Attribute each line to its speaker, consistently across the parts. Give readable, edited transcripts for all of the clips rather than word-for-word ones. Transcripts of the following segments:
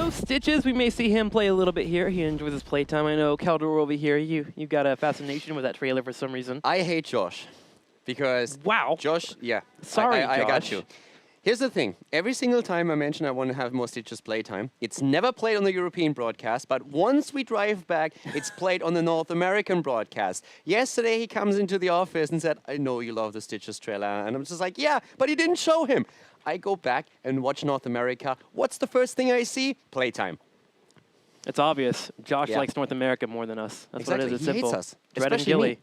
Speaker 1: no Stitches. We may see him play a little bit here. He enjoys his playtime. I know Caldor over here. You've got a fascination with that trailer for some reason.
Speaker 2: I hate Josh because Josh, yeah.
Speaker 1: Sorry,
Speaker 2: I
Speaker 1: Josh.
Speaker 2: got you. Here's the thing. Every single time I mention I want to have more Stitches playtime, it's never played on the European broadcast, but once we drive back, it's played on the North American broadcast. Yesterday, he comes into the office and said, I know you love the Stitches trailer. And I'm just like, yeah, but he didn't show him. I go back and watch North America. What's the first thing I see? Playtime.
Speaker 1: It's obvious. Josh likes North America more than us. That's what it is. It's simple.
Speaker 2: He hates us.
Speaker 1: Dread and
Speaker 2: Especially
Speaker 1: Gilly.
Speaker 2: me.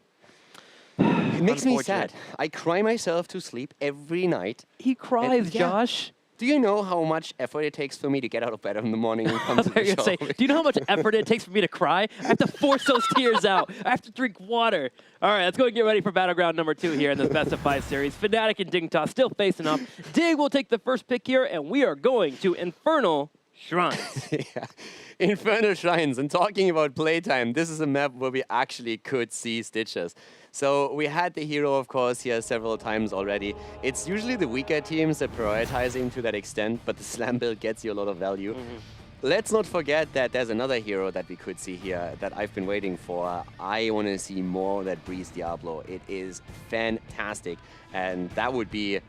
Speaker 2: It makes me sad. I cry myself to sleep every night.
Speaker 1: He cries, Josh.
Speaker 2: Do you know how much effort it takes for me to get out of bed in the morning and come to the show?
Speaker 1: Say, do you know how much effort it takes for me to cry? I have to force those tears out. I have to drink water. All right, let's go and get ready for Battleground number 2 here in this Best of 5 series. FNATIC and Dignitas still facing off. Dig will take the first pick here, and we are going to Infernal Shrines.
Speaker 2: Yeah. Infernal Shrines. And talking about playtime, this is a map where we actually could see Stitches. So we had the hero, of course, here several times already. It's usually the weaker teams that prioritize him to that extent, but the slam build gets you a lot of value. Let's not forget that there's another hero that we could see here that I've been waiting for. I want to see more of that Breeze Diablo. It is fantastic, and that would be...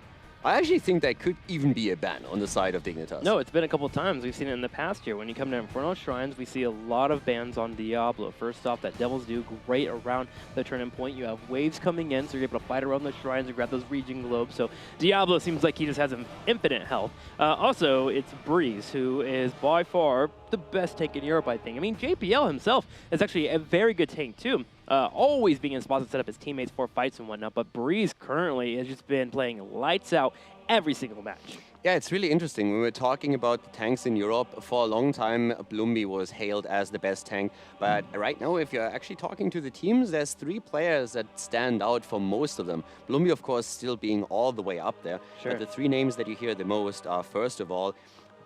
Speaker 2: I actually think that could even be a ban on the side of Dignitas.
Speaker 1: No, it's been a couple of times. We've seen it in the past here. When you come to Infernal Shrines, we see a lot of bans on Diablo. First off, that Devils do great around the turning point. You have waves coming in, so you're able to fight around the shrines and grab those region globes. So Diablo seems like he just has an infinite health. Also, it's Breeze, who is by far the best tank in Europe, I think. I mean, JPL himself is actually a very good tank, too. Always being in spots to set up his teammates for fights and whatnot, but Breeze currently has just been playing lights out every single match. Yeah,
Speaker 2: it's really interesting. When we're talking about the tanks in Europe, for a long time, Blumby was hailed as the best tank. But right now, if you're actually talking to the teams, there's 3 players that stand out for most of them. Blumby, of course, still being all the way up there.
Speaker 1: Sure.
Speaker 2: But the 3 names that you hear the most are, first of all,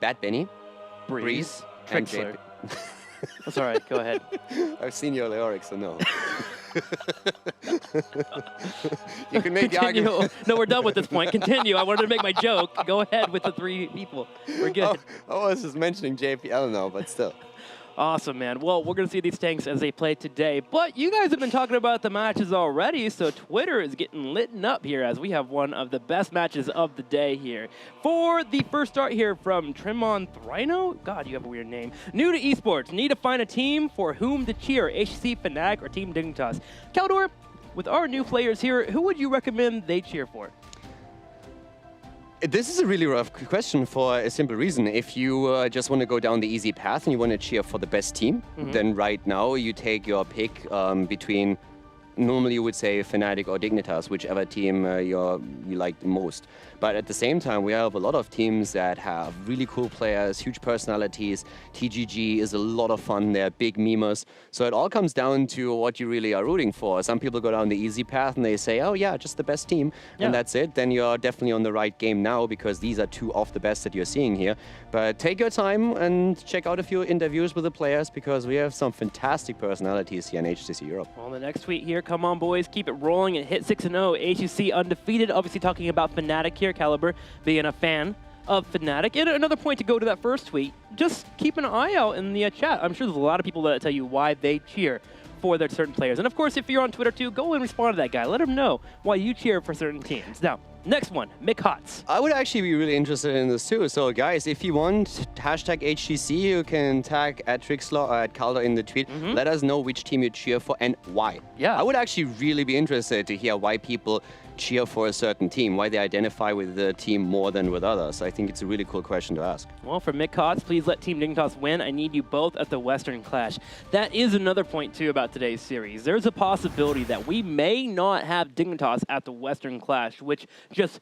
Speaker 2: Bad Benny, Breeze and
Speaker 1: Trixler. That's all right. Go ahead.
Speaker 2: I've seen your lyrics, so no. You can make the argument.
Speaker 1: No, we're done with this point. Continue. I wanted to make my joke. Go ahead with the 3 people. We're good.
Speaker 2: I was just mentioning JPL now, but still.
Speaker 1: Awesome, man. Well, we're going to see these tanks as they play today. But you guys have been talking about the matches already, so Twitter is getting lit up here as we have one of the best matches of the day here. For the first start here from Tremon Thrino. God, you have a weird name. New to esports. Need to find a team for whom to cheer. HGC, FNATIC, or Team Dignitas. Caldor, with our new players here, who would you recommend they cheer for?
Speaker 2: This is a really rough question for a simple reason. If you just want to go down the easy path and you want to cheer for the best team, then right now you take your pick between, normally you would say FNATIC or Dignitas, whichever team you like the most. But at the same time, we have a lot of teams that have really cool players, huge personalities. TGG is a lot of fun. They're big memers. So it all comes down to what you really are rooting for. Some people go down the easy path and they say, oh yeah, just the best team. Yeah. And that's it. Then you're definitely on the right game now because these are 2 of the best that you're seeing here. But take your time and check out a few interviews with the players because we have some fantastic personalities here in HGC Europe.
Speaker 1: Well, the next tweet here, come on boys, keep it rolling and hit 6-0. HGC undefeated. Obviously talking about FNATIC here. Caliber being a fan of FNATIC. And another point to go to that first tweet, just keep an eye out in the chat. I'm sure there's a lot of people that tell you why they cheer for their certain players. And of course, if you're on Twitter too, go and respond to that guy. Let him know why you cheer for certain teams. Now, next one, Mick Hotz.
Speaker 2: I would actually be really interested in this too. So guys, if you want hashtag HGC, you can tag at Trixler or at Calder in the tweet. Let us know which team you cheer for and why.
Speaker 1: Yeah.
Speaker 2: I would actually really be interested to hear why people cheer for a certain team, why they identify with the team more than with others. I think it's a really cool question to ask.
Speaker 1: Well, for Mick Hotz, please let Team Dignitas win. I need you both at the Western Clash. That is another point, too, about today's series. There's a possibility that we may not have Dignitas at the Western Clash, which just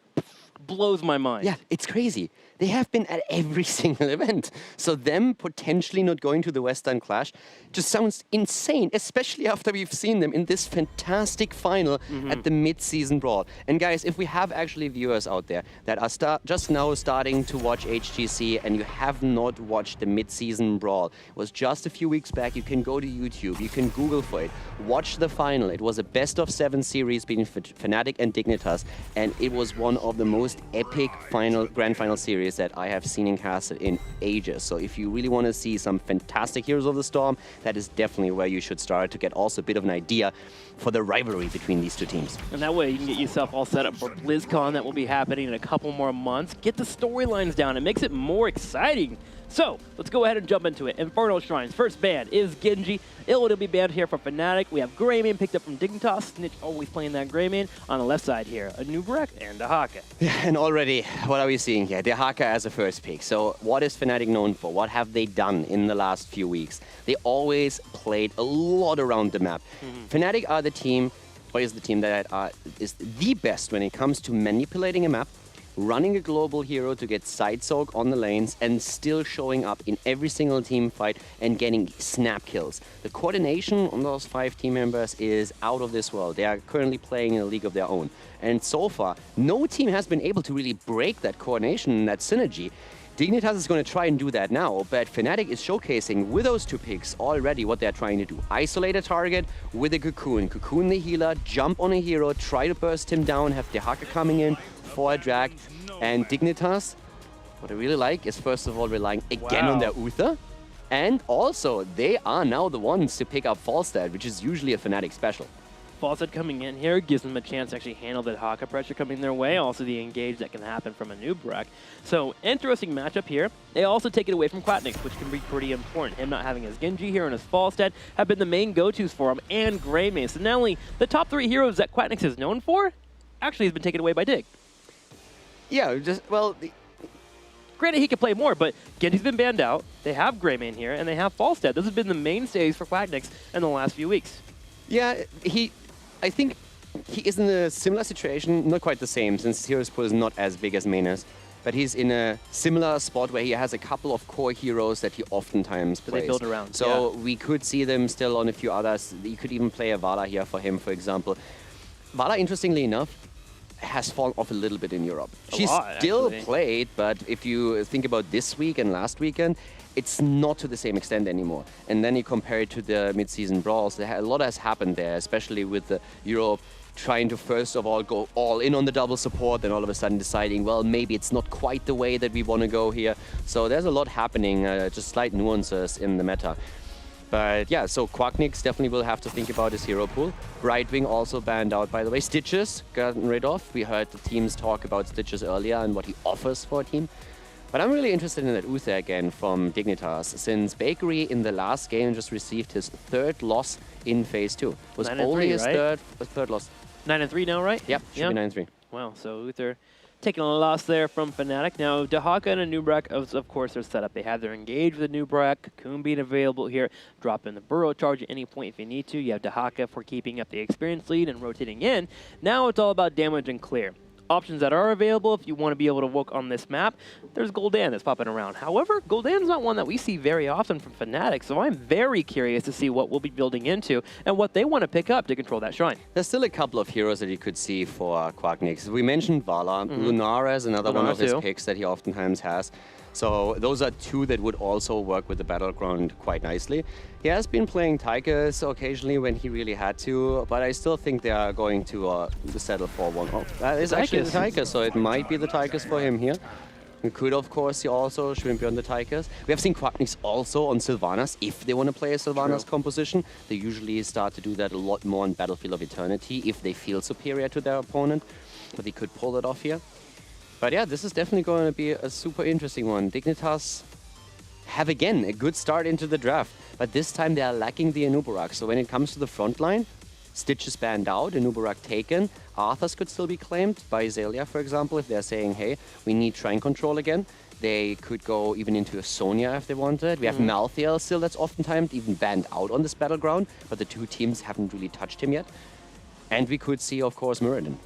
Speaker 1: blows my mind.
Speaker 2: Yeah, it's crazy. They have been at every single event. So them potentially not going to the Western Clash just sounds insane, especially after we've seen them in this fantastic final at the mid-season brawl. And guys, if we have actually viewers out there that are just now starting to watch HGC and you have not watched the mid-season brawl, it was just a few weeks back, you can go to YouTube, you can Google for it, watch the final. It was a best-of-7 series between FNATIC and Dignitas, and it was one of the most most epic grand final series that I have seen in Castle in ages. So if you really want to see some fantastic Heroes of the Storm, that is definitely where you should start to get also a bit of an idea for the rivalry between these two teams.
Speaker 1: And that way you can get yourself all set up for BlizzCon that will be happening in a couple more months. Get the storylines down. It makes it more exciting. So, let's go ahead and jump into it. Infernal Shrines. First ban is Genji. It'll be banned here for FNATIC. We have Greymane picked up from Dignitas. Snitch always playing that Greymane. On the left side here, a Nubrak and Dahaka.
Speaker 2: Yeah, and already, what are we seeing here? Dahaka as a first pick. So, what is FNATIC known for? What have they done in the last few weeks? They always played a lot around the map. FNATIC are the team, or is the team that is the best when it comes to manipulating a map, running a global hero to get side soak on the lanes, and still showing up in every single team fight and getting snap kills. The coordination on those 5 team members is out of this world. They are currently playing in a league of their own. And so far, no team has been able to really break that coordination and that synergy. Dignitas is going to try and do that now, but FNATIC is showcasing with those 2 picks already what they're trying to do. Isolate a target with a Cocoon. Cocoon the healer, jump on a hero, try to burst him down, have Dahaka coming in for a drag. And Dignitas, what I really like is first of all relying again on their Uther. And also, they are now the ones to pick up Falstad, which is usually a FNATIC special.
Speaker 1: Falstad coming in here gives them a chance to actually handle the Dahaka pressure coming their way, also the engage that can happen from a Nubrak. So, interesting matchup here. They also take it away from Quatnix, which can be pretty important. Him not having his Genji here and his Falstad have been the main go-tos for him, and Greymane. So not only the top 3 heroes that Quatnix is known for, actually has been taken away by Dig.
Speaker 2: Yeah,
Speaker 1: Granted, he could play more, but Genji's been banned out. They have Greymane here, and they have Falstad. This has been the mainstays for Quatnix in the last few weeks.
Speaker 2: Yeah, I think he is in a similar situation, not quite the same, since Heroes Pool is not as big as Main is, but he's in a similar spot where he has a couple of core heroes that he oftentimes plays.
Speaker 1: They build around.
Speaker 2: So we could see them still on a few others. You could even play a Vala here for him, for example. Vala, interestingly enough, has fallen off a little bit in Europe. She's still played, but if you think about this week and last weekend, it's not to the same extent anymore. And then you compare it to the mid-season brawls, a lot has happened there, especially with the Europe trying to first of all go all in on the double support, then all of a sudden deciding, well, maybe it's not quite the way that we want to go here. So there's a lot happening, just slight nuances in the meta. But yeah, so Quatnix definitely will have to think about his hero pool. Brightwing also banned out, by the way. Stitches gotten rid of. We heard the teams talk about Stitches earlier and what he offers for a team. But I'm really interested in that Uther again from Dignitas, since Bakery in the last game just received his 3rd loss in Phase 2. It was only his third loss.
Speaker 1: 9-3 now, right?
Speaker 2: Yep, should be 9-3.
Speaker 1: Wow, so Uther taking a loss there from FNATIC. Now, Dahaka and a Nubrak, of course, are set up. They have their engage with a Nubrak, Cocoon being available here, drop in the Burrow charge at any point if you need to. You have Dahaka for keeping up the experience lead and rotating in. Now it's all about damage and clear. Options that are available if you want to be able to work on this map, there's Gul'dan that's popping around. However, Gul'dan's not one that we see very often from FNATIC, so I'm very curious to see what we'll be building into and what they want to pick up to control that shrine.
Speaker 2: There's still a couple of heroes that you could see for Quatnix. We mentioned Vala. Lunara is another one of his picks that he oftentimes has. So those are 2 that would also work with the Battleground quite nicely. He has been playing Tychus occasionally when he really had to, but I still think they are going to settle for one. Oh, that is actually the Tychus, so it might be the Tychus for him here. We could, of course, see also Shrimpy on the Tychus. We have seen Quatnix also on Sylvanas. If they want to play a Sylvanas composition, they usually start to do that a lot more on Battlefield of Eternity if they feel superior to their opponent. But they could pull it off here. But yeah, this is definitely going to be a super interesting one. Dignitas have, again, a good start into the draft. But this time they are lacking the Anubarak. So when it comes to the front line, Stitch is banned out, Anubarak taken. Arthas could still be claimed by Zelia, for example, if they're saying, hey, we need Shrine Control again. They could go even into a Sonya if they wanted. We have Malthael still that's oftentimes even banned out on this battleground. But the 2 teams haven't really touched him yet. And we could see, of course, Muradin.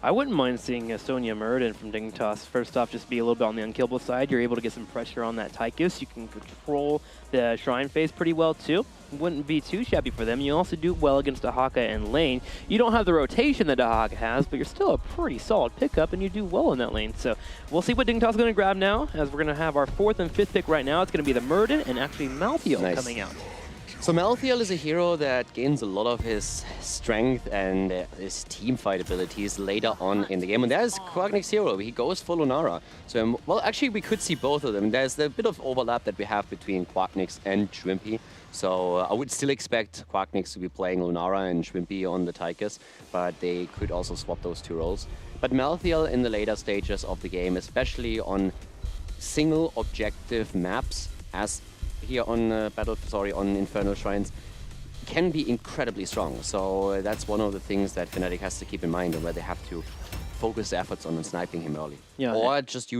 Speaker 1: I wouldn't mind seeing a Sonya Muradin from Dignitas. First off, just be a little bit on the unkillable side. You're able to get some pressure on that Tychus. You can control the Shrine phase pretty well, too. Wouldn't be too shabby for them. You also do well against Dahaka and lane. You don't have the rotation that Dahaka has, but you're still a pretty solid pickup, and you do well in that lane. So we'll see what Dignitas is going to grab now, as we're going to have our 4th and 5th pick right now. It's going to be the Muradin and actually Malthael coming out.
Speaker 2: So Malthael is a hero that gains a lot of his strength and his team fight abilities later on in the game. And there's Quacknick's hero. He goes for Lunara. So, well, actually, we could see both of them. There's a bit of overlap that we have between Quacknick's and Shrimpy. So I would still expect Quacknick's to be playing Lunara and Shrimpy on the Tychus, but they could also swap those two roles. But Malthael in the later stages of the game, especially on single objective maps, as here on on Infernal Shrines, can be incredibly strong. So that's one of the things that FNATIC has to keep in mind, and where they have to focus their efforts on sniping him early.
Speaker 1: Yeah.
Speaker 2: Or just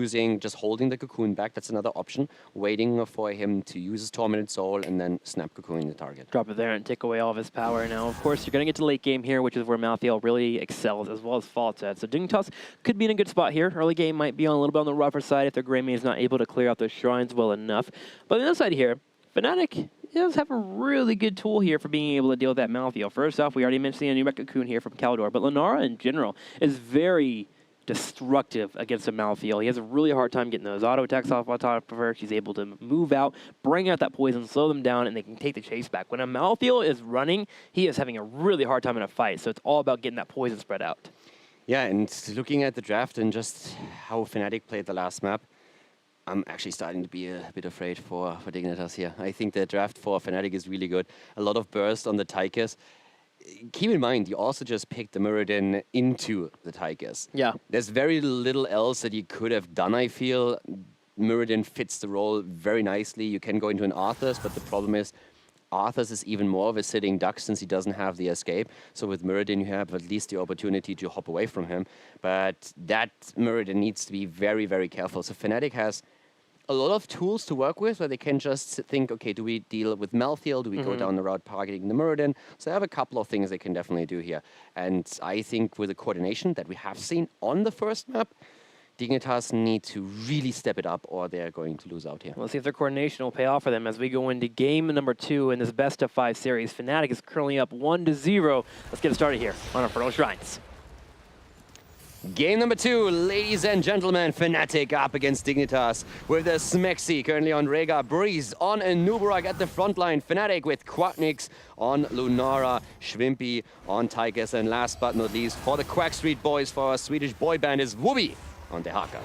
Speaker 2: holding the cocoon back. That's another option. Waiting for him to use his Tormented Soul and then snap cocooning the target.
Speaker 1: Drop it there and take away all of his power. Now, of course, you're going to get to late game here, which is where Malthael really excels, as well as Faltad. So Dignitas could be in a good spot here. Early game might be on a little bit on the rougher side if their Greymane is not able to clear out those shrines well enough. But on the other side here, FNATIC does have a really good tool here for being able to deal with that Malthael. First off, we already mentioned the Anubek Cocoon here from Caldor, but Lunara in general is very destructive against a Malthael. He has a really hard time getting those auto attacks off on top of her. She's able to move out, bring out that poison, slow them down, and they can take the chase back. When a Malthael is running, he is having a really hard time in a fight, so it's all about getting that poison spread out.
Speaker 2: Yeah, and looking at the draft and just how FNATIC played the last map, I'm actually starting to be a bit afraid for Dignitas here. I think the draft for FNATIC is really good. A lot of burst on the Tychus. Keep in mind, you also just picked the Muradin into the Tychus.
Speaker 1: Yeah.
Speaker 2: There's very little else that you could have done, I feel. Muradin fits the role very nicely. You can go into an Arthas, but the problem is Arthas is even more of a sitting duck since he doesn't have the escape. So with Muradin, you have at least the opportunity to hop away from him. But that Muradin needs to be very, very careful. So FNATIC has a lot of tools to work with where they can just think, okay, do we deal with Malthael? Do we go down the route targeting the Muradin? So they have a couple of things they can definitely do here. And I think with the coordination that we have seen on the first map, Dignitas need to really step it up or they're going to lose out here.
Speaker 1: Let's see if their coordination will pay off for them as we go into game number 2 in this best-of-5 series. FNATIC is currently up 1-0. Let's get it started here on Infernal Shrines.
Speaker 2: Game number 2, ladies and gentlemen, FNATIC up against Dignitas with the Smexy currently on Rhaegar, Breeze on Nubarak at the front line, FNATIC with Quacknix on Lunara, Shrimpy on Tychus, and last but not least for the Quack Street Boys, for our Swedish boy band, is Wooby on Dehaka.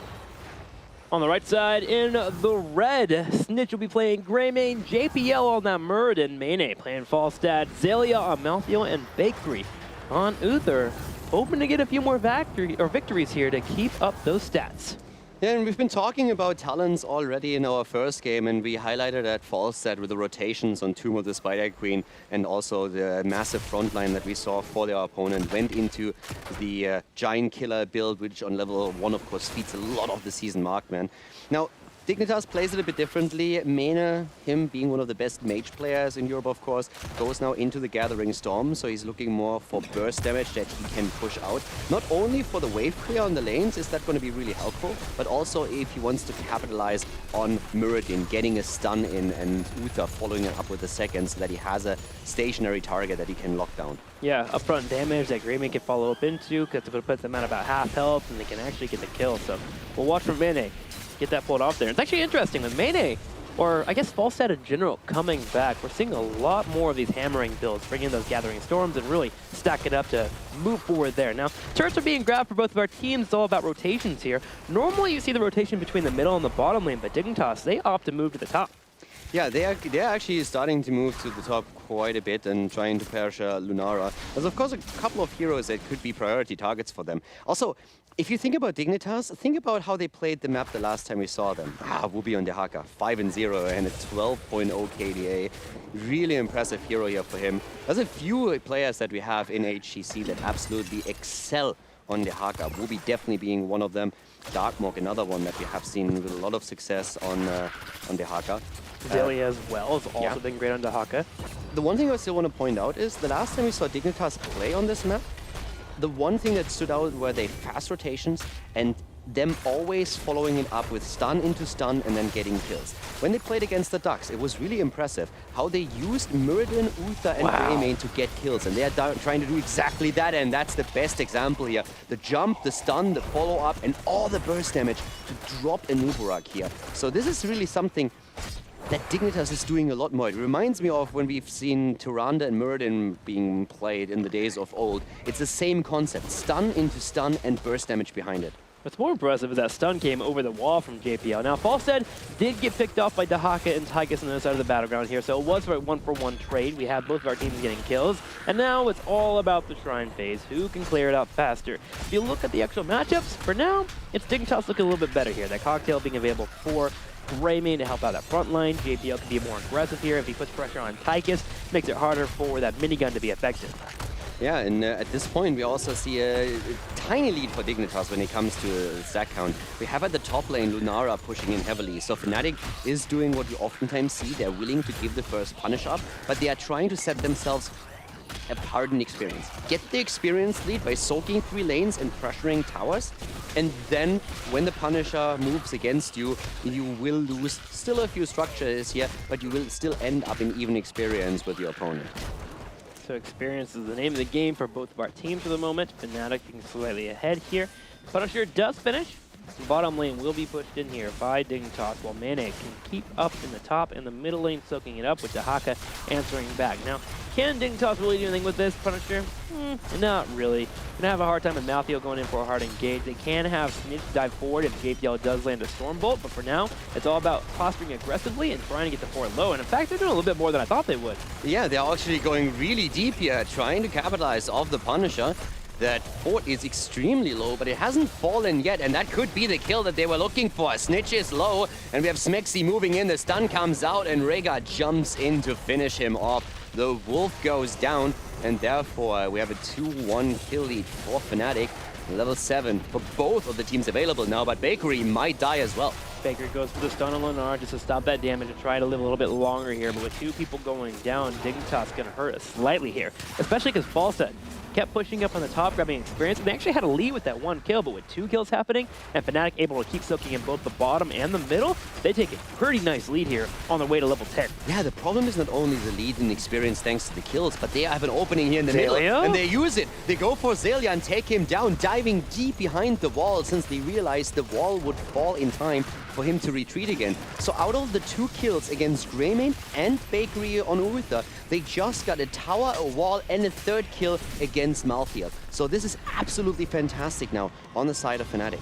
Speaker 1: On the right side, in the red, Snitch will be playing Greymane, JPL on that Muradin, Mane playing Falstad, Zalia on Malthael, and Bakery on Uther. Hoping to get a few more victories here to keep up those stats.
Speaker 2: Yeah, and we've been talking about talents already in our first game, and we highlighted that Falstad with the rotations on Tomb of the Spider Queen, and also the massive front line that we saw for their opponent went into the Giant Killer build, which on level 1, of course, feeds a lot of the season markman. Now, Dignitas plays it a bit differently. Mena, him being one of the best mage players in Europe, of course, goes now into the Gathering Storm, so he's looking more for burst damage that he can push out. Not only for the wave clear on the lanes is that going to be really helpful, but also if he wants to capitalize on Muradin, getting a stun in and Uther following it up with a second so that he has a stationary target that he can lock down.
Speaker 1: Yeah, upfront damage that Greymane can follow up into, because it's going to put them at about half health, and they can actually get the kill. So we'll watch for Mene get that pulled off there. It's actually interesting with Mene, or I guess Falstad in general, coming back. We're seeing a lot more of these hammering builds, bringing in those Gathering Storms and really stack it up to move forward there. Now, turrets are being grabbed for both of our teams. It's all about rotations here. Normally you see the rotation between the middle and the bottom lane, but Dignitas, they opt to move to the top.
Speaker 2: Yeah, they're actually starting to move to the top quite a bit and trying to perish Lunara. There's of course a couple of heroes that could be priority targets for them. Also, if you think about Dignitas, think about how they played the map the last time we saw them. Wooby on Dehaka, 5-0 and a 12.0 KDA. Really impressive hero here for him. There's a few players that we have in HGC that absolutely excel on Dehaka. Wooby definitely being one of them. Darkmog, another one that we have seen with a lot of success on Dehaka.
Speaker 1: Zalia as well has also been great on Dehaka.
Speaker 2: The one thing I still want to point out is the last time we saw Dignitas play on this map, the one thing that stood out were they fast rotations and them always following it up with stun into stun and then getting kills. When they played against the Ducks, it was really impressive how they used Muradin, Uther, and Greymane to get kills, and they are trying to do exactly that, and that's the best example here. The jump, the stun, the follow-up, and all the burst damage to drop a Nubarak here. So this is really something that Dignitas is doing a lot more. It reminds me of when we've seen Tyrande and Muradin being played in the days of old. It's the same concept, stun into stun and burst damage behind it.
Speaker 1: What's more impressive is that stun came over the wall from JPL. Now, Falstead did get picked off by Dahaka and Tychus on the other side of the battleground here, so it was a one-for-one trade. We had both of our teams getting kills, and now it's all about the Shrine phase. Who can clear it out faster? If you look at the actual matchups, for now, it's Dignitas looking a little bit better here. That cocktail being available for Greymane to help out that front line. JPL can be more aggressive here. If he puts pressure on Tychus, makes it harder for that minigun to be effective.
Speaker 2: Yeah, and at this point, we also see a tiny lead for Dignitas when it comes to stack count. We have at the top lane Lunara pushing in heavily, so FNATIC is doing what we oftentimes see. They're willing to give the first punish up, but they are trying to set themselves apart in experience. Get the experience lead by soaking 3 lanes and pressuring towers, and then when the Punisher moves against you, you will lose still a few structures here, but you will still end up in even experience with your opponent.
Speaker 1: So experience is the name of the game for both of our teams for the moment. FNATIC being slightly ahead here. Punisher does finish. Bottom lane will be pushed in here by Dignitas, while Mane can keep up in the top and the middle lane, soaking it up with Dahaka answering back. Now, can Dignitas really do anything with this Punisher? Not really. Gonna have a hard time with Malthael going in for a hard engage. They can have Snitch dive forward if JPL does land a Stormbolt, but for now, it's all about posturing aggressively and trying to get the fort low. And in fact, they're doing a little bit more than I thought they would.
Speaker 2: Yeah, they're actually going really deep here, trying to capitalize off the Punisher. That fort is extremely low, but it hasn't fallen yet, and that could be the kill that they were looking for. Snitch is low, and we have Smexy moving in. The stun comes out, and Rhaegar jumps in to finish him off. The Wolf goes down, and therefore we have a 2-1 kill lead for FNATIC. Level 7 for both of the teams available now, but Bakery might die as well.
Speaker 1: Baker goes for the stun on Lenar just to stop that damage and try to live a little bit longer here, but with 2 people going down, Dignitas gonna hurt us slightly here, especially because Falstead kept pushing up on the top, grabbing experience, and they actually had a lead with that 1 kill, but with 2 kills happening, and FNATIC able to keep soaking in both the bottom and the middle, they take a pretty nice lead here on their way to level 10.
Speaker 2: Yeah, the problem is not only the lead in experience thanks to the kills, but they have an opening here in the middle, and they use it. They go for Zelia and take him down, diving deep behind the wall, since they realized the wall would fall in time for him to retreat again. So out of the 2 kills against Greymane and Bakery on Uther, they just got a tower, a wall, and a 3rd kill against Malthael. So this is absolutely fantastic now on the side of FNATIC.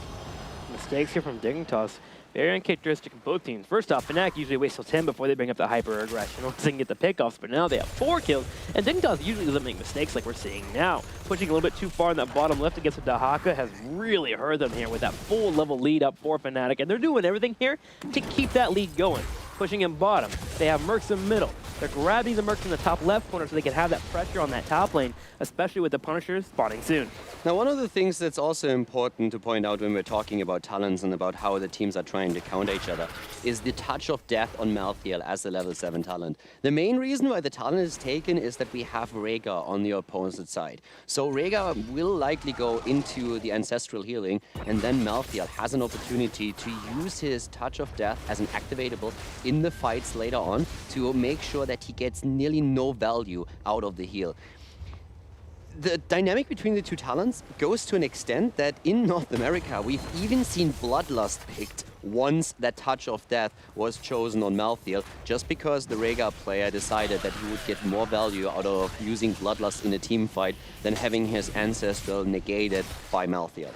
Speaker 1: Mistakes here from Dignitas. Very uncharacteristic of both teams. First off, FNATIC usually waits till 10 before they bring up the hyper-aggression once they can get the pickoffs, but now they have 4 kills, and Dignitas usually doesn't make mistakes like we're seeing now. Pushing a little bit too far in that bottom left against Dahaka has really hurt them here with that full level lead up for FNATIC, and they're doing everything here to keep that lead going. Pushing in bottom. They have Mercs in middle. They're grabbing the Mercs in the top left corner so they can have that pressure on that top lane, especially with the Punishers spawning soon.
Speaker 2: Now, one of the things that's also important to point out when we're talking about talents and about how the teams are trying to counter each other is the touch of death on Malthael as a level 7 talent. The main reason why the talent is taken is that we have Rhaegar on the opposite side. So Rhaegar will likely go into the ancestral healing, and then Malthael has an opportunity to use his touch of death as an activatable in the fights later on to make sure that he gets nearly no value out of the heal. The dynamic between the 2 talents goes to an extent that in North America, we've even seen Bloodlust picked once that touch of death was chosen on Malthael, just because the Rhaegar player decided that he would get more value out of using Bloodlust in a team fight than having his ancestral negated by Malthael.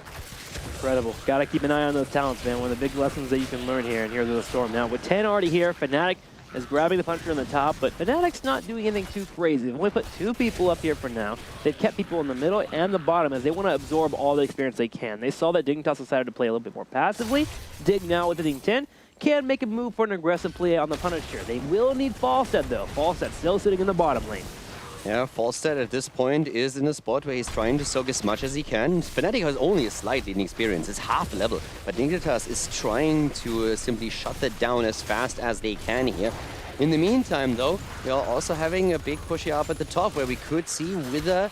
Speaker 1: Incredible. Gotta keep an eye on those talents, man. One of the big lessons that you can learn here, and here's the Storm. Now, with 10 already here, FNATIC is grabbing the Punisher on the top, but FNATIC's not doing anything too crazy. They've only put 2 people up here for now. They've kept people in the middle and the bottom as they want to absorb all the experience they can. They saw that Dignitas decided to play a little bit more passively. Dig now with hitting 10 can make a move for an aggressive play on the Punisher. They will need Falstead though. Falstead still sitting in the bottom lane.
Speaker 2: Yeah, Falstead at this point is in a spot where he's trying to soak as much as he can. FNATIC has only a slight leading experience, it's half level, but Dignitas is trying to simply shut that down as fast as they can here. In the meantime, though, we are also having a big push here up at the top where we could see Wither,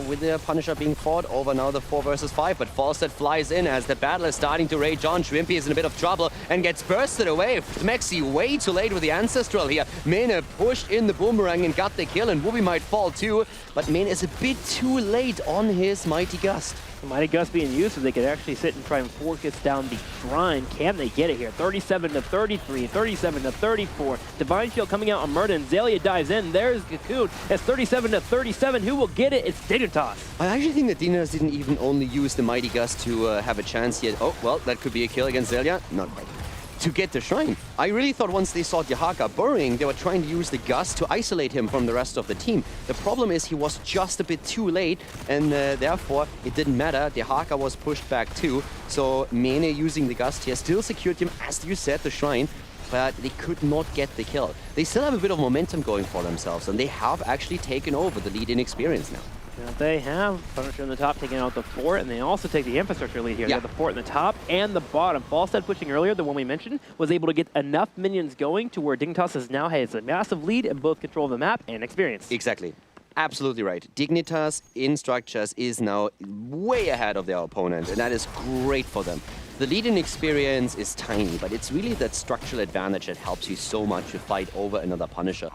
Speaker 2: with the Punisher being fought over now the 4 versus 5, but Falstead flies in as the battle is starting to rage on. Shrimpy is in a bit of trouble and gets bursted away. Smexy way too late with the Ancestral here. Mane pushed in the Boomerang and got the kill, and Wooby might fall too, but Mane is a bit too late on his Mighty Gust.
Speaker 1: The Mighty Gust being used so they could actually sit and try and focus down the Shrine. Can they get it here? 37 to 33, 37 to 34. Divine Shield coming out on Murden. Xaylia dives in. There's Cocoon. It's 37 to 37. Who will get it? It's Dignitas.
Speaker 2: I actually think that Dignitas didn't even only use the Mighty Gust to have a chance yet. Oh, well, that could be a kill against Xaylia. Not quite. To get the Shrine. I really thought once they saw Dehaka burrowing, they were trying to use the Gust to isolate him from the rest of the team. The problem is he was just a bit too late, and therefore it didn't matter. Dehaka was pushed back too, so Mene using the Gust here still secured him, as you said, the Shrine, but they could not get the kill. They still have a bit of momentum going for themselves, and they have actually taken over the lead in experience now.
Speaker 1: Now they have Punisher in the top taking out the fort, and they also take the infrastructure lead here. They have the fort in the top and the bottom. Falstad pushing earlier, the one we mentioned, was able to get enough minions going to where Dignitas has now has a massive lead in both control of the map and experience.
Speaker 2: Exactly. Absolutely right. Dignitas in structures is now way ahead of their opponent, and that is great for them. The lead in experience is tiny, but it's really that structural advantage that helps you so much to fight over another Punisher.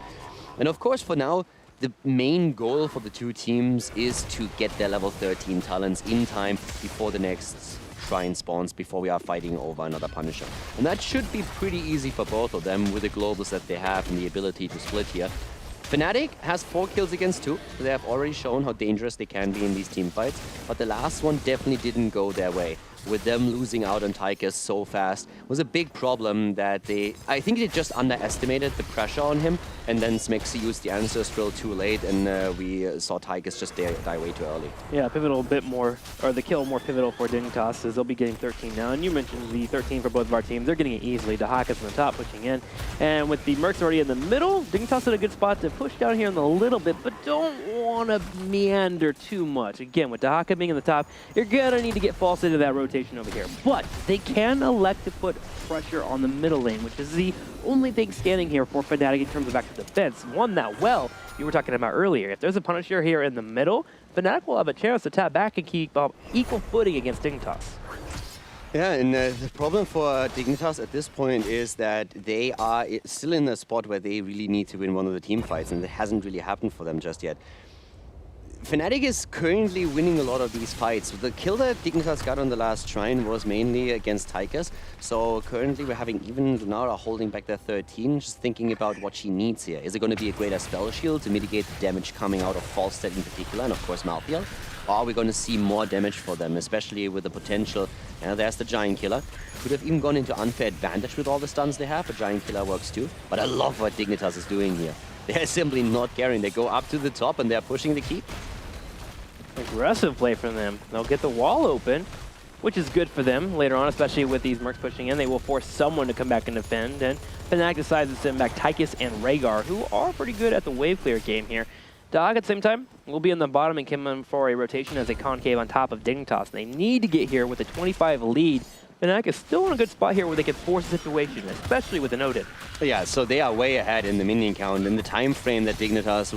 Speaker 2: And of course, for now, the main goal for the two teams is to get their level 13 talents in time before the next Shrine spawns, before we are fighting over another Punisher. And that should be pretty easy for both of them with the globals that they have and the ability to split here. FNATIC has 4 kills against 2. They have already shown how dangerous they can be in these team fights, but the last one definitely didn't go their way. With them losing out on Tychus so fast was a big problem that I think they just underestimated the pressure on him, and then Smexy used the Ancestral too late, and we saw Tychus just die way too early.
Speaker 1: Yeah, pivotal a bit more, or the kill more pivotal for Dignitas, as they'll be getting 13 now, and you mentioned the 13 for both of our teams. They're getting it easily. Dehaka's in the top, pushing in, and with the Mercs already in the middle, Dignitas in a good spot to push down here in a little bit, but don't want to meander too much. Again, with Dehaka being in the top, you're gonna need to get false into that rotation over here, but they can elect to put pressure on the middle lane, which is the only thing standing here for FNATIC in terms of active defense. One that you were talking about earlier. If there's a Punisher here in the middle, FNATIC will have a chance to tap back and keep equal footing against Dignitas.
Speaker 2: Yeah, and the problem for Dignitas at this point is that they are still in a spot where they really need to win one of the team fights, and it hasn't really happened for them just yet. FNATIC is currently winning a lot of these fights. The kill that Dignitas got on the last Shrine was mainly against Tychus, so currently we're having even Lunara holding back their 13, just thinking about what she needs here. Is it going to be a greater spell shield to mitigate the damage coming out of Falstad in particular, and of course Malthael? Or are we going to see more damage for them, especially with the potential? There's the Giant Killer. Could have even gone into unfair advantage with all the stuns they have, but Giant Killer works too. But I love what Dignitas is doing here. They're simply not caring. They go up to the top and they're pushing the keep.
Speaker 1: Aggressive play from them. They'll get the wall open, which is good for them later on, especially with these Mercs pushing in. They will force someone to come back and defend, and FNATIC decides to send back Tychus and Rhaegar, who are pretty good at the wave clear game here. Dog at the same time will be in the bottom and come in for a rotation as a concave on top of Dignitas. They need to get here with a 25 lead. FNATIC is still in a good spot here where they can force the situation, especially with an Odin.
Speaker 2: Yeah, so they are way ahead in the minion count, and the time frame that Dignitas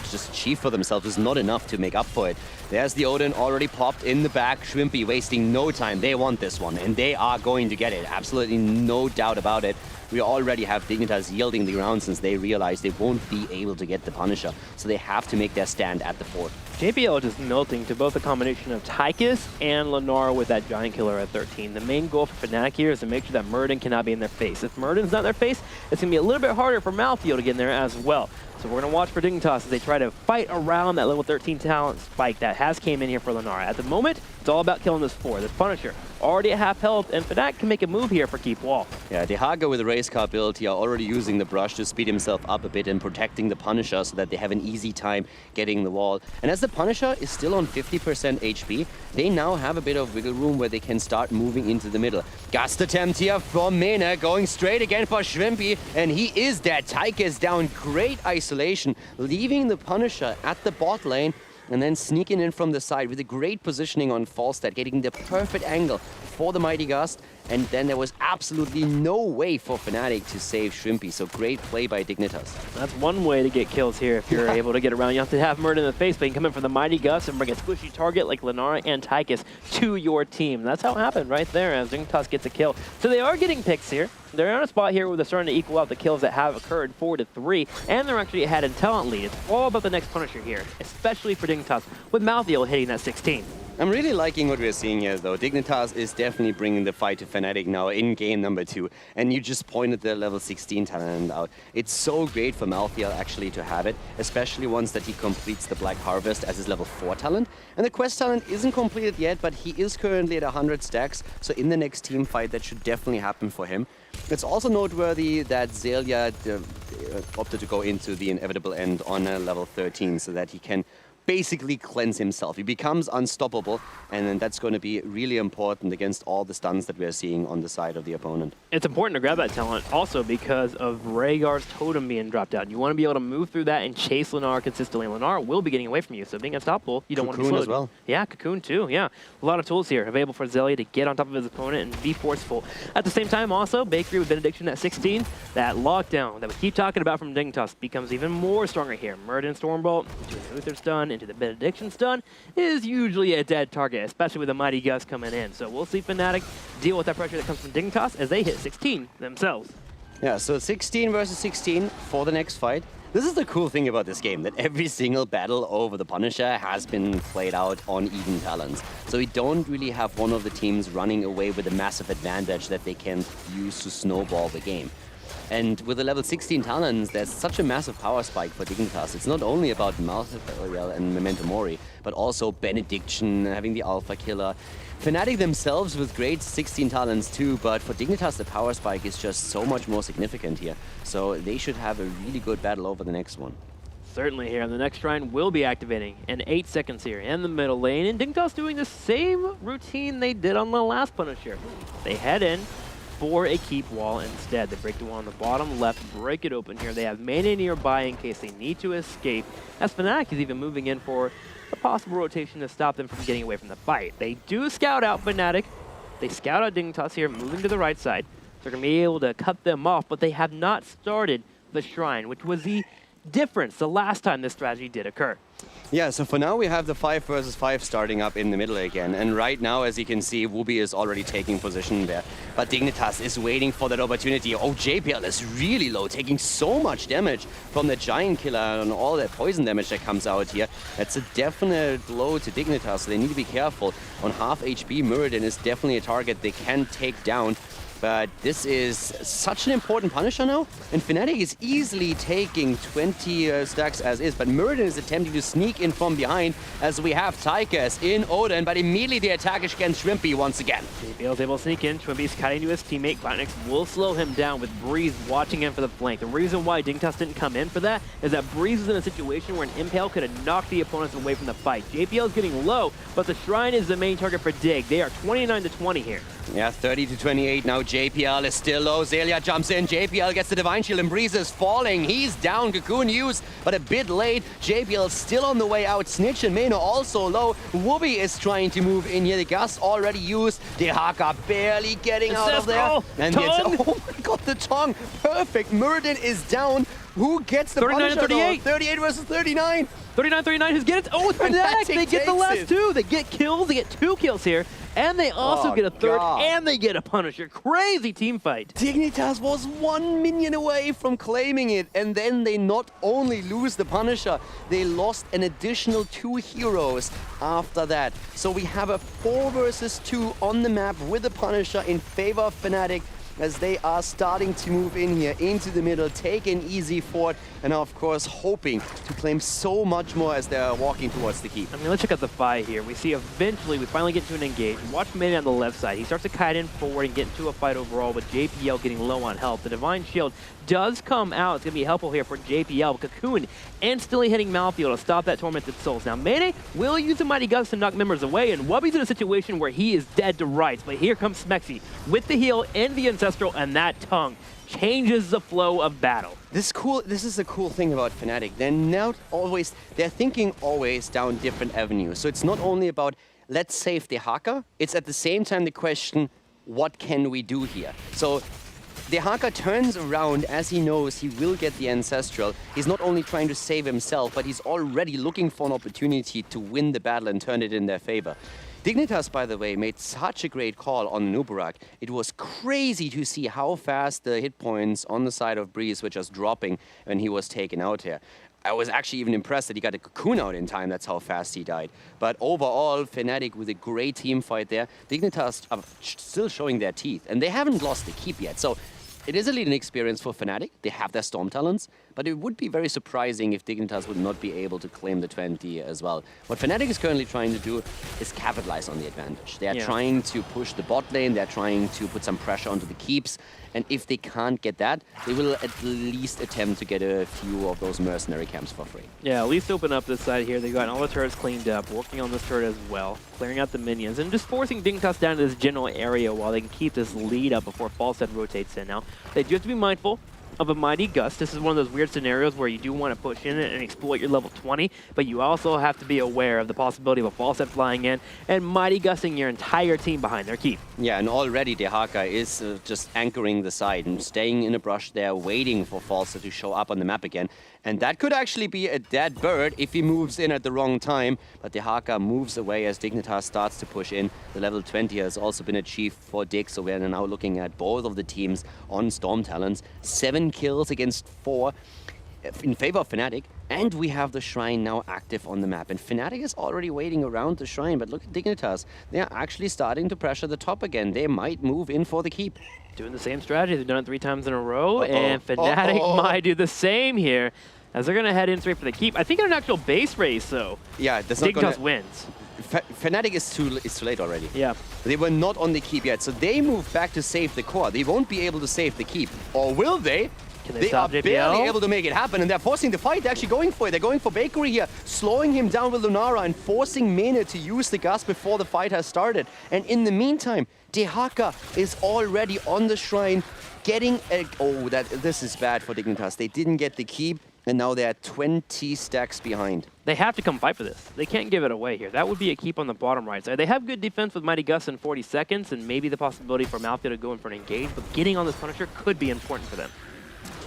Speaker 2: just achieved for themselves is not enough to make up for it. There's the Odin already popped in the back. Shrimpy wasting no time. They want this one, and they are going to get it. Absolutely no doubt about it. We already have Dignitas yielding the ground since they realize they won't be able to get the Punisher, so they have to make their stand at the fort.
Speaker 1: JPL just melting to both a combination of Tychus and Lunara with that Giant Killer at 13. The main goal for FNATIC here is to make sure that Murden cannot be in their face. If Murden's not in their face, it's going to be a little bit harder for Malthael to get in there as well. So we're going to watch for Dignitas as they try to fight around that level 13 talent spike that has came in here for Lunara. At the moment, it's all about killing this this Punisher. Already at half health, and FNATIC can make a move here for keep wall.
Speaker 2: Yeah, Dehaka with the race car build here already using the brush to speed himself up a bit and protecting the Punisher so that they have an easy time getting the wall. And as the Punisher is still on 50% HP, they now have a bit of wiggle room where they can start moving into the middle. Gust attempt here from Mene, going straight again for Shrimpy, and he is dead. Tychus down, great isolation, leaving the Punisher at the bot lane, and then sneaking in from the side with a great positioning on Falstad, getting the perfect angle for the Mighty Gust, and then there was absolutely no way for FNATIC to save Shrimpy, so great play by Dignitas.
Speaker 1: That's one way to get kills here if you're able to get around. You have to have Murden in the face, but you can come in for the Mighty Gust and bring a squishy target like Lunara and Tychus to your team. That's how it happened right there as Dignitas gets a kill. So they are getting picks here. They're on a spot here where they're starting to equal out the kills that have occurred 4-3, and they're actually ahead in talent lead. It's all about the next Punisher here, especially for Dignitas, with Malthael hitting that 16.
Speaker 2: I'm really liking what we're seeing here, though. Dignitas is definitely bringing the fight to FNATIC now in game number 2. And you just pointed the level 16 talent out. It's so great for Malthael actually to have it, especially once that he completes the Black Harvest as his level 4 talent. And the quest talent isn't completed yet, but he is currently at 100 stacks. So in the next team fight, that should definitely happen for him. It's also noteworthy that Xaylia opted to go into the inevitable end on level 13 so that he can basically cleanse himself. He becomes unstoppable, and then that's going to be really important against all the stuns that we're seeing on the side of the opponent.
Speaker 1: It's important to grab that talent also because of Rhaegar's totem being dropped down. You want to be able to move through that and chase Lennar consistently. Lennar will be getting away from you, so being unstoppable, you don't want to be slowed.
Speaker 2: Cocoon as well.
Speaker 1: Yeah, Cocoon too, yeah. A lot of tools here available for Xaylia to get on top of his opponent and be forceful. At the same time also, Bakery with Benediction at 16, that lockdown that we keep talking about from Dignitas becomes even more stronger here. Muradin Stormbolt into an Uther stun, into the Benediction stun is usually a dead target, especially with the Mighty Gust coming in. So we'll see FNATIC deal with that pressure that comes from Dignitas as they hit 16 themselves.
Speaker 2: Yeah, so 16 versus 16 for the next fight. This is the cool thing about this game, that every single battle over the Punisher has been played out on even talents. So we don't really have one of the teams running away with a massive advantage that they can use to snowball the game. And with the level 16 talents, there's such a massive power spike for Dignitas. It's not only about Malthael and Memento Mori, but also Benediction, having the Alpha Killer. FNATIC themselves with great 16 talents too, but for Dignitas the power spike is just so much more significant here. So they should have a really good battle over the next one.
Speaker 1: Certainly here, the next shrine will be activating in 8 seconds here in the middle lane, and Dignitas doing the same routine they did on the last Punisher. They head in for a keep wall instead. They break the wall on the bottom left, break it open here. They have mana nearby in case they need to escape, as FNATIC is even moving in for a possible rotation to stop them from getting away from the fight. They do scout out FNATIC. They scout out Dignitas here, moving to the right side. They're going to be able to cut them off, but they have not started the shrine, which was the difference the last time this strategy did occur.
Speaker 2: Yeah, so for now we have the 5 versus 5 starting up in the middle again. And right now, as you can see, Wooby is already taking position there. But Dignitas is waiting for that opportunity. Oh, JPL is really low, taking so much damage from the Giant Killer and all that poison damage that comes out here. That's a definite blow to Dignitas, so they need to be careful. On half HP, Muradin is definitely a target they can take down. But this is such an important Punisher now, and FNATIC is easily taking 20 stacks as is, but Muradin is attempting to sneak in from behind as we have Tychus in Odin, but immediately the attack is against Shrimpy once again.
Speaker 1: JPL is able to sneak in. Shrimpy's cutting to his teammate. Cloudnix will slow him down with Breeze watching him for the flank. The reason why Dignitas didn't come in for that is that Breeze is in a situation where an Impale could have knocked the opponents away from the fight. JPL is getting low, but the Shrine is the main target for Dig. They are 29-20 here.
Speaker 2: Yeah, 30-28 now. JPL is still low. Xaylia jumps in. JPL gets the Divine Shield and Breeze is falling. He's down. Cocoon used, but a bit late. JPL still on the way out. Snitch and Mano also low. Wooby is trying to move in here. The Gust already used. The Haka barely getting out of there. And oh my god, the tongue. Perfect. Muradin is down. Who gets the
Speaker 1: 39-38.
Speaker 2: 38 versus 39.
Speaker 1: 39-39, who's getting it? Oh, it's FNATIC! They get the last two. They get kills. They get 2 kills here. And they also get a third, and they get a Punisher. Crazy team fight.
Speaker 2: Dignitas was 1 minion away from claiming it, and then they not only lose the Punisher, they lost an additional 2 heroes after that. So we have a 4 versus 2 on the map with the Punisher in favor of FNATIC, as they are starting to move in here into the middle, take an easy fort, and are of course hoping to claim so much more as they're walking towards the keep.
Speaker 1: I mean, let's check out the fight here. We see eventually we finally get to an engage. Watch Mane on the left side. He starts to kite in forward and get into a fight overall with JPL getting low on health. The Divine Shield does come out. It's going to be helpful here for JPL. Cocoon instantly hitting Malthael to stop that Tormented Souls. Now, Mane will use the Mighty Gust to knock members away, and Wubby's in a situation where he is dead to rights. But here comes Smexy with the heal and the Ancestral, and that tongue changes the flow of battle.
Speaker 2: This is the cool thing about FNATIC. They're thinking always down different avenues. So it's not only about, let's save the Haka, it's at the same time the question, what can we do here? So the Haka turns around as he knows he will get the Ancestral. He's not only trying to save himself, but he's already looking for an opportunity to win the battle and turn it in their favor. Dignitas, by the way, made such a great call on Nubarak. It was crazy to see how fast the hit points on the side of Breeze were just dropping when he was taken out here. I was actually even impressed that he got a cocoon out in time. That's how fast he died. But overall, FNATIC with a great team fight there. Dignitas are still showing their teeth, and they haven't lost the keep yet. So it is a leading experience for FNATIC. They have their Storm talents, but it would be very surprising if Dignitas would not be able to claim the 20 as well. What FNATIC is currently trying to do is capitalize on the advantage. They are trying to push the bot lane, they're trying to put some pressure onto the keeps, and if they can't get that, they will at least attempt to get a few of those mercenary camps for free.
Speaker 1: Yeah, at least open up this side here. They've gotten all the turrets cleaned up, working on this turret as well, clearing out the minions, and just forcing Dignitas down to this general area while they can keep this lead up before Falstad rotates in. Now, they do have to be mindful of a Mighty Gust. This is one of those weird scenarios where you do want to push in it and exploit your level 20, but you also have to be aware of the possibility of a Falstad flying in and Mighty Gusting your entire team behind their keep.
Speaker 2: Yeah, and already Dehaka is just anchoring the side and staying in a brush there, waiting for Falstad to show up on the map again. And that could actually be a dead bird if he moves in at the wrong time. But Dehaka moves away as Dignitas starts to push in. The level 20 has also been achieved for Dig, so we're now looking at both of the teams on Storm talents. 7 kills against 4 in favor of FNATIC. And we have the Shrine now active on the map. And FNATIC is already waiting around the Shrine, but look at Dignitas. They are actually starting to pressure the top again. They might move in for the keep.
Speaker 1: Doing the same strategy. They've done it 3 times in a row, and FNATIC might do the same here as they're going to head in straight for the keep. I think in an actual base race, though,
Speaker 2: yeah, that's not
Speaker 1: Dignitas wins.
Speaker 2: FNATIC is too late already.
Speaker 1: Yeah.
Speaker 2: They were not on the keep yet, so they move back to save the core. They won't be able to save the keep. Or will they?
Speaker 1: Can
Speaker 2: They are
Speaker 1: JPL?
Speaker 2: barely able to make it happen, and they're forcing the fight. They're actually going for it. They're going for Bakery here, slowing him down with Lunara and forcing Mene to use the gas before the fight has started. And in the meantime, Dehaka is already on the Shrine, getting a... Oh, this is bad for Dignitas. They didn't get the keep, and now they're 20 stacks behind.
Speaker 1: They have to come fight for this. They can't give it away here. That would be a keep on the bottom right side. They have good defense with Mighty Gus in 40 seconds, and maybe the possibility for Malphite to go in for an engage, but getting on this Punisher could be important for them.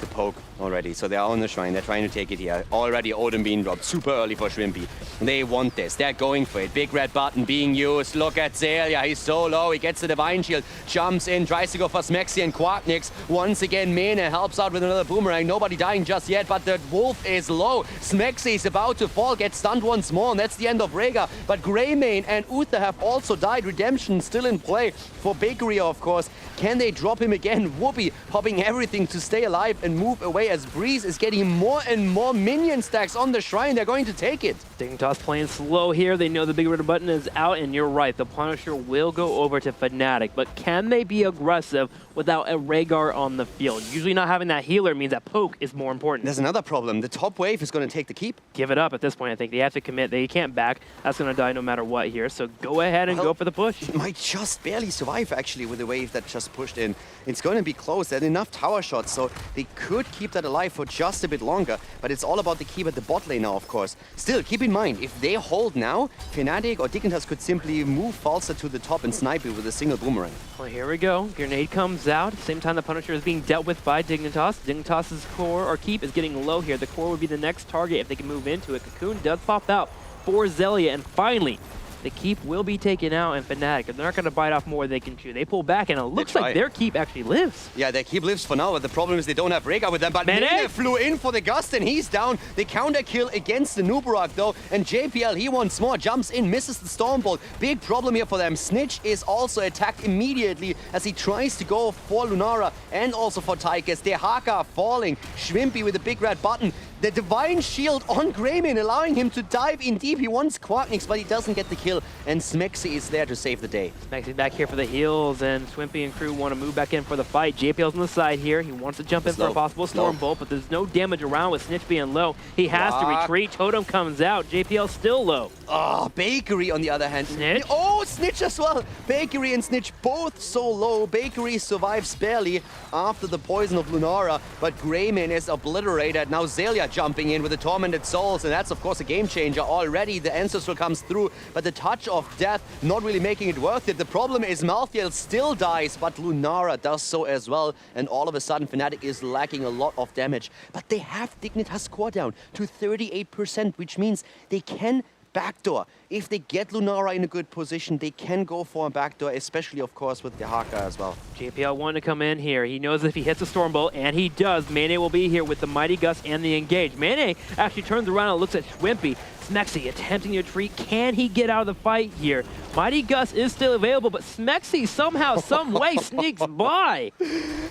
Speaker 2: The poke already, so they are on the Shrine. They're trying to take it here. Already Odin being dropped super early for Shrimpy. They want this. They're going for it. Big red button being used. Look at Zelia. He's so low. He gets the Divine Shield. Jumps in. Tries to go for Smexy and Quarknix. Once again, Mene helps out with another Boomerang. Nobody dying just yet, but the Wolf is low. Smexy is about to fall. Gets stunned once more, and that's the end of Rhaegar. But Greymane and Uther have also died. Redemption still in play for Bakery, of course. Can they drop him again? Whoopi popping everything to stay alive and move away as Breeze is getting more and more minion stacks on the Shrine. They're going to take it.
Speaker 1: Dignitas playing slow here. They know the big red button is out, and you're right. The Punisher will go over to FNATIC, but can they be aggressive without a Rhaegar on the field? Usually not having that healer means that poke is more important.
Speaker 2: There's another problem. The top wave is going to take the keep.
Speaker 1: Give it up at this point, I think. They have to commit. They can't back. That's going to die no matter what here, so go ahead and go for the push.
Speaker 2: It might just barely survive, actually, with the wave that just pushed in. It's going to be close. There's enough tower shots, so they could keep that alive for just a bit longer, but it's all about the keep at the bot lane now, of course. Still, keep in mind, if they hold now, FNATIC or Dignitas could simply move Falstad to the top and snipe it with a single Boomerang.
Speaker 1: Well, here we go. Grenade comes out. Same time the Punisher is being dealt with by Dignitas. Dignitas' core or keep is getting low here. The core would be the next target if they can move into it. Cocoon does pop out for Zelia, and finally, the keep will be taken out, and FNATIC, they're not going to bite off more than they can chew. They pull back, and it looks like their keep actually lives.
Speaker 2: Yeah, their keep lives for now, but the problem is they don't have Rhaegar with them. But
Speaker 1: Mene
Speaker 2: flew in for the Gust, and he's down. The counter kill against the Nubarak, though, and JPL, he wants more, jumps in, misses the Stormbolt. Big problem here for them. Snitch is also attacked immediately as he tries to go for Lunara and also for Tychus. Dehaka falling. Shrimpy with a big red button. The Divine Shield on Greymane, allowing him to dive in deep. He wants Quarknix, but he doesn't get the kill. And Smexy is there to save the day.
Speaker 1: Smexy's back here for the heals, and Swimpy and crew want to move back in for the fight. JPL's on the side here. He wants to jump in for a possible Stormbolt, but there's no damage around with Snitch being low. He has to retreat. Totem comes out. JPL still low.
Speaker 2: Oh, Bakery on the other hand.
Speaker 1: Snitch?
Speaker 2: Oh, Snitch as well. Bakery and Snitch both so low. Bakery survives barely after the poison of Lunara, but Greymane is obliterated. Now Zelia jumping in with the Tormented Souls, and that's of course a game changer already. The Ancestral comes through, but the touch of death not really making it worth it. The problem is Malthael still dies, but Lunara does so as well, and all of a sudden FNATIC is lacking a lot of damage. But they have Dignitas core down to 38%, which means they can backdoor. If they get Lunara in a good position, they can go for a backdoor, especially, of course, with the Haka as well.
Speaker 1: JPL wanted to come in here. He knows if he hits a Storm Bolt, and he does, Mane will be here with the Mighty Gust and the Engage. Mane actually turns around and looks at Schwimpy. Smexy attempting to retreat. Can he get out of the fight here? Mighty Gust is still available, but Smexy somehow, some way sneaks by.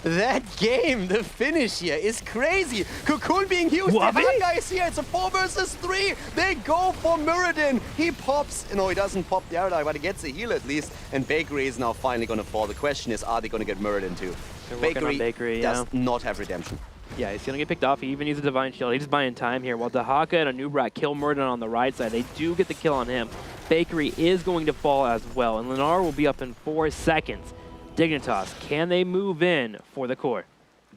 Speaker 2: That game, the finish here, is crazy. Cocoon being used. The Haka is here. It's a 4 versus 3. They go for Muradin. He pops. No, he doesn't pop the Aerodite, but he gets a heal at least. And Bakery is now finally going to fall. The question is, are they going to get Muradin too?
Speaker 1: Bakery
Speaker 2: does not have redemption.
Speaker 1: Yeah, he's going to get picked off. He even needs a Divine Shield. He's just buying time here. While Dahaka and Anubrak kill Muradin on the right side, they do get the kill on him. Bakery is going to fall as well, and Lennar will be up in 4 seconds. Dignitas, can they move in for the core?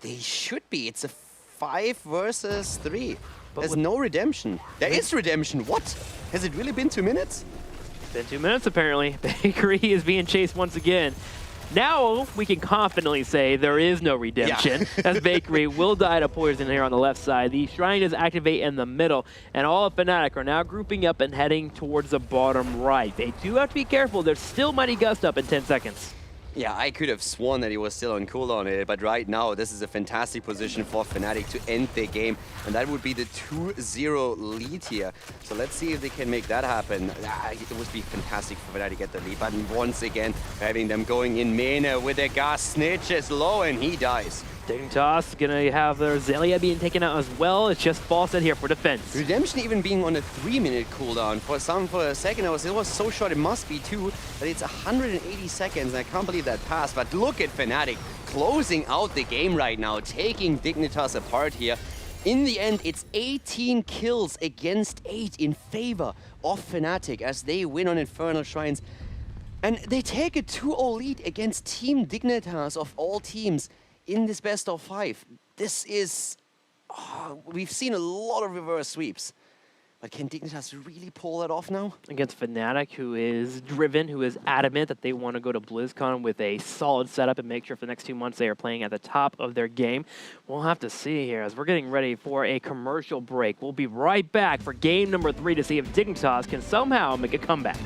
Speaker 2: They should be. It's a 5 versus 3. There's no redemption. There is redemption. What? Has it really been 2 minutes?
Speaker 1: It's been 2 minutes, apparently. Bakery is being chased once again. Now we can confidently say there is no redemption, as Bakery will die to poison here on the left side. The Shrine does activate in the middle, and all of Fnatic are now grouping up and heading towards the bottom right. They do have to be careful. There's still Mighty Gust up in 10 seconds.
Speaker 2: Yeah, I could have sworn that he was still on cooldown, but right now this is a fantastic position for Fnatic to end their game, and that would be the 2-0 lead here. So let's see if they can make that happen. It would be fantastic for Fnatic to get the lead, but once again, having them going in Mane with their gas snitch is low, and he dies.
Speaker 1: Dignitas gonna have their Zelia being taken out as well. It's just Fawcett here for defense.
Speaker 2: Redemption even being on a 3-minute cooldown. For a second, it was so short, it must be 2, but it's 180 seconds. I can't believe that passed, but look at Fnatic closing out the game right now, taking Dignitas apart here. In the end, it's 18 kills against 8 in favor of Fnatic as they win on Infernal Shrines. And they take a 2-0 lead against Team Dignitas of all teams in this best of 5. This is... we've seen a lot of reverse sweeps. But can Dignitas really pull that off now?
Speaker 1: Against Fnatic, who is driven, who is adamant that they want to go to BlizzCon with a solid setup and make sure for the next 2 months they are playing at the top of their game. We'll have to see here as we're getting ready for a commercial break. We'll be right back for game number 3 to see if Dignitas can somehow make a comeback.